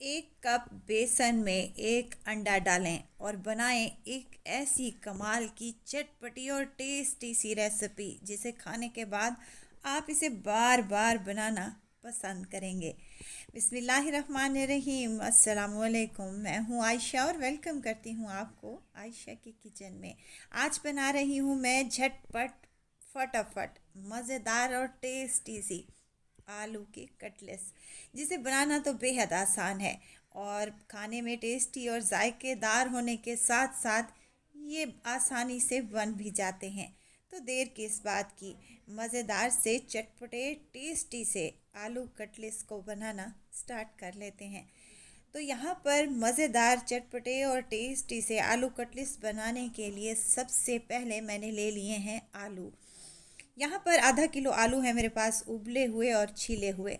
एक कप बेसन में एक अंडा डालें और बनाएं एक ऐसी कमाल की चटपटी और टेस्टी सी रेसिपी जिसे खाने के बाद आप इसे बार बार बनाना पसंद करेंगे। बिस्मिल्लाहिर्रहमानिर्रहीम, अस्सलाम वालेकुम। मैं हूँ आयशा और वेलकम करती हूँ आपको आयशा की किचन में। आज बना रही हूँ मैं झटपट फटाफट मज़ेदार और टेस्टी सी आलू के कटलेट्स, जिसे बनाना तो बेहद आसान है और खाने में टेस्टी और जायकेदार होने के साथ साथ ये आसानी से बन भी जाते हैं। तो देर किस बात की, मज़ेदार से चटपटे टेस्टी से आलू कटलेट्स को बनाना स्टार्ट कर लेते हैं। तो यहाँ पर मज़ेदार चटपटे और टेस्टी से आलू कटलेट्स बनाने के लिए सबसे पहले मैंने ले लिए हैं आलू। यहाँ पर आधा किलो आलू है मेरे पास, उबले हुए और छीले हुए।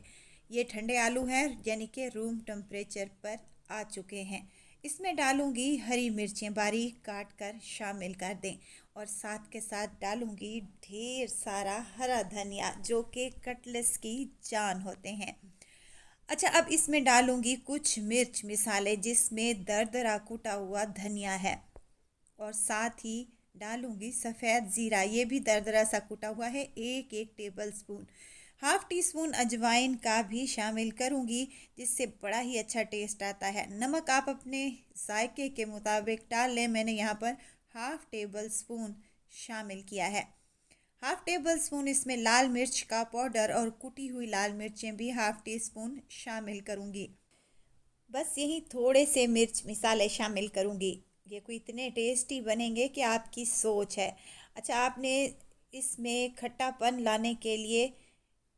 ये ठंडे आलू हैं, यानी कि रूम टेम्परेचर पर आ चुके हैं। इसमें डालूंगी हरी मिर्चें बारीक काट कर शामिल कर दें और साथ के साथ डालूंगी ढेर सारा हरा धनिया, जो कि कटलेट्स की जान होते हैं। अच्छा, अब इसमें डालूंगी कुछ मिर्च मिसाले जिसमें दरदरा कूटा हुआ धनिया है और साथ ही डालूंगी सफ़ेद ज़ीरा, ये भी दरदरा सा कुटा हुआ है, एक एक table spoon. Half tea spoon अजवाइन का भी शामिल करूंगी जिससे बड़ा ही अच्छा टेस्ट आता है। नमक आप अपने जायके के मुताबिक डाल लें। मैंने यहाँ पर हाफ़ टेबल स्पून शामिल किया है। हाफ़ टेबल स्पून इसमें लाल मिर्च का पाउडर और कुटी हुई लाल मिर्चें भी हाफ़ टी स्पून शामिल करूंगी। बस यही थोड़े से मिर्च मिसाले शामिल करूंगी। ये कोई इतने टेस्टी बनेंगे कि आपकी सोच है। अच्छा, आपने इसमें खट्टापन लाने के लिए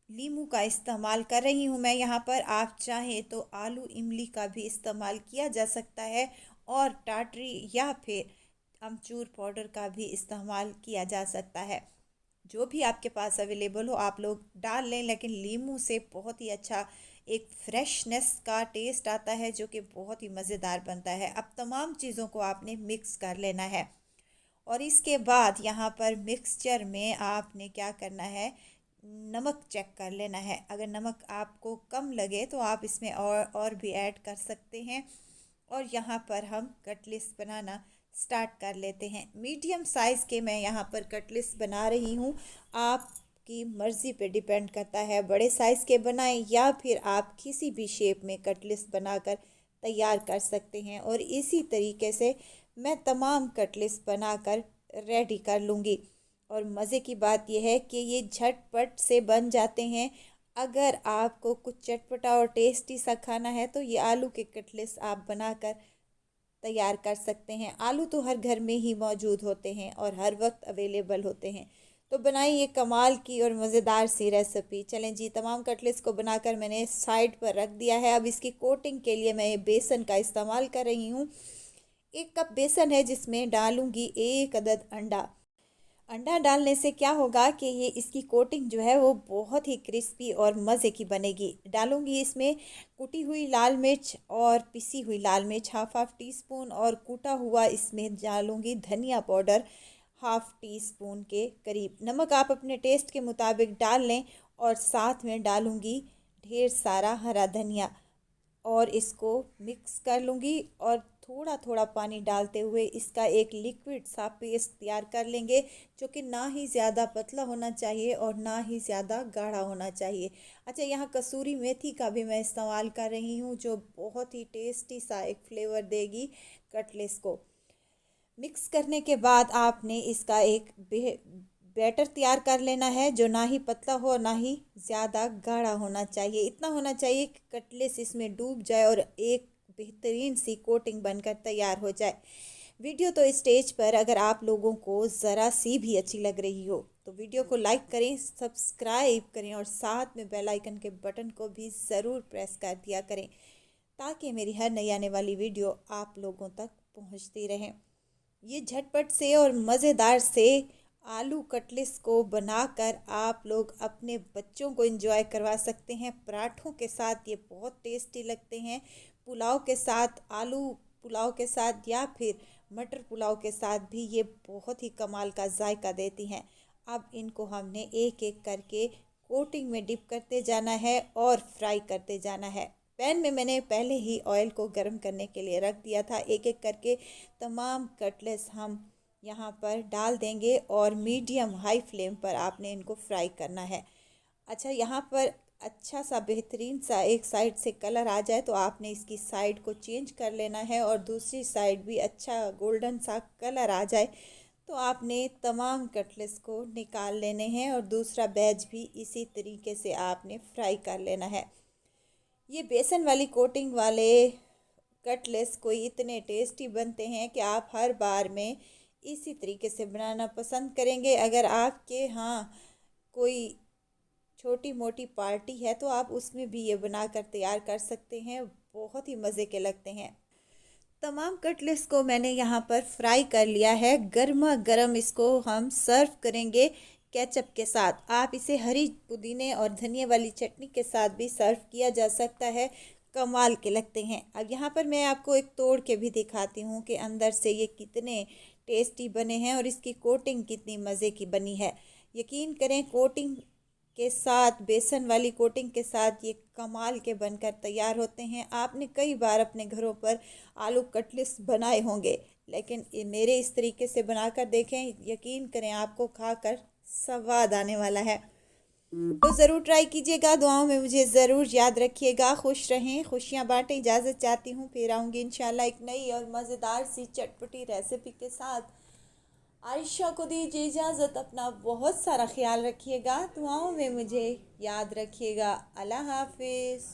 नींबू का इस्तेमाल कर रही हूँ मैं यहाँ पर। आप चाहें तो आलू इमली का भी इस्तेमाल किया जा सकता है और टाटरी या फिर अमचूर पाउडर का भी इस्तेमाल किया जा सकता है। जो भी आपके पास अवेलेबल हो आप लोग डाल लें, लेकिन नींबू से बहुत ही अच्छा एक फ्रेशनेस का टेस्ट आता है जो कि बहुत ही मज़ेदार बनता है। अब तमाम चीज़ों को आपने मिक्स कर लेना है और इसके बाद यहाँ पर मिक्सचर में आपने क्या करना है, नमक चेक कर लेना है। अगर नमक आपको कम लगे तो आप इसमें और भी ऐड कर सकते हैं। और यहाँ पर हम कटलेट्स बनाना स्टार्ट कर लेते हैं। मीडियम साइज़ के मैं यहाँ पर कटलेट्स बना रही हूँ। आपकी मर्ज़ी पे डिपेंड करता है, बड़े साइज़ के बनाएं या फिर आप किसी भी शेप में कटलेट्स बनाकर तैयार कर सकते हैं। और इसी तरीके से मैं तमाम कटलेट्स बनाकर रेडी कर लूँगी। और मज़े की बात यह है कि ये झटपट से बन जाते हैं। अगर आपको कुछ चटपटा और टेस्टी सा खाना है तो ये आलू के कटलेट्स आप बनाकर तैयार कर सकते हैं। आलू तो हर घर में ही मौजूद होते हैं और हर वक्त अवेलेबल होते हैं। तो बनाई ये कमाल की और मज़ेदार सी रेसिपी। चलें जी, तमाम कटलेट्स को बनाकर मैंने साइड पर रख दिया है। अब इसकी कोटिंग के लिए मैं ये बेसन का इस्तेमाल कर रही हूँ। एक कप बेसन है जिसमें डालूंगी एक अदद अंडा। अंडा डालने से क्या होगा कि ये इसकी कोटिंग जो है वो बहुत ही क्रिस्पी और मज़े की बनेगी। डालूंगी इसमें कुटी हुई लाल मिर्च और पिसी हुई लाल मिर्च हाफ़ हाफ़ टी स्पून और कूटा हुआ इसमें डालूंगी धनिया पाउडर हाफ़ टी स्पून के करीब। नमक आप अपने टेस्ट के मुताबिक डाल लें और साथ में डालूंगी ढेर सारा हरा धनिया और इसको मिक्स कर लूँगी और थोड़ा थोड़ा पानी डालते हुए इसका एक लिक्विड सा पेस्ट तैयार कर लेंगे, जो कि ना ही ज़्यादा पतला होना चाहिए और ना ही ज़्यादा गाढ़ा होना चाहिए। अच्छा, यहाँ कसूरी मेथी का भी मैं इस्तेमाल कर रही हूँ जो बहुत ही टेस्टी सा एक फ्लेवर देगी कटलेट्स को। मिक्स करने के बाद आपने इसका एक बैटर तैयार कर लेना है जो ना ही पतला हो ना ही ज़्यादा गाढ़ा होना चाहिए। इतना होना चाहिए कि कटलेट्स इसमें डूब जाए और एक बेहतरीन सी कोटिंग बनकर तैयार हो जाए। वीडियो तो इस स्टेज पर अगर आप लोगों को ज़रा सी भी अच्छी लग रही हो तो वीडियो को लाइक करें, सब्सक्राइब करें और साथ में बेल आइकन के बटन को भी ज़रूर प्रेस कर दिया करें ताकि मेरी हर नई आने वाली वीडियो आप लोगों तक पहुंचती रहे। ये झटपट से और मज़ेदार से आलू कटलेट्स को बनाकर आप लोग अपने बच्चों को एंजॉय करवा सकते हैं। पराठों के साथ ये बहुत टेस्टी लगते हैं, पुलाव के साथ, आलू पुलाव के साथ या फिर मटर पुलाव के साथ भी ये बहुत ही कमाल का जायका देती हैं। अब इनको हमने एक एक करके कोटिंग में डिप करते जाना है और फ्राई करते जाना है। पैन में मैंने पहले ही ऑयल को गर्म करने के लिए रख दिया था। एक एक करके तमाम कटलेट्स हम यहाँ पर डाल देंगे और मीडियम हाई फ्लेम पर आपने इनको फ्राई करना है। अच्छा, यहाँ पर अच्छा सा बेहतरीन सा एक साइड से कलर आ जाए तो आपने इसकी साइड को चेंज कर लेना है और दूसरी साइड भी अच्छा गोल्डन सा कलर आ जाए तो आपने तमाम कटलेट्स को निकाल लेने हैं और दूसरा बैच भी इसी तरीके से आपने फ्राई कर लेना है। ये बेसन वाली कोटिंग वाले कटलेट्स कोई इतने टेस्टी बनते हैं कि आप हर बार में इसी तरीके से बनाना पसंद करेंगे। अगर आपके यहाँ कोई छोटी मोटी पार्टी है तो आप उसमें भी ये बनाकर तैयार कर सकते हैं, बहुत ही मज़े के लगते हैं। तमाम कटलेट्स को मैंने यहाँ पर फ्राई कर लिया है। गर्मा गर्म इसको हम सर्व करेंगे केचप के साथ। आप इसे हरी पुदीने और धनिया वाली चटनी के साथ भी सर्व किया जा सकता है, कमाल के लगते हैं। अब यहाँ पर मैं आपको एक तोड़ के भी दिखाती हूँ कि अंदर से ये कितने टेस्टी बने हैं और इसकी कोटिंग कितनी मज़े की बनी है। यकीन करें, कोटिंग के साथ, बेसन वाली कोटिंग के साथ ये कमाल के बनकर तैयार होते हैं। आपने कई बार अपने घरों पर आलू कटलेट्स बनाए होंगे, लेकिन ये मेरे इस तरीके से बनाकर देखें, यकीन करें आपको खाकर स्वाद आने वाला है। तो ज़रूर ट्राई कीजिएगा। दुआओं में मुझे ज़रूर याद रखिएगा। खुश रहें, खुशियाँ बांटें। इजाज़त चाहती हूँ, फिर आऊँगी इंशाल्लाह एक नई और मज़ेदार सी चटपटी रेसिपी के साथ। आयशा को दीजिए इजाज़त। अपना बहुत सारा ख्याल रखिएगा। दुआओं में मुझे याद रखिएगा। अल्लाह हाफिज़।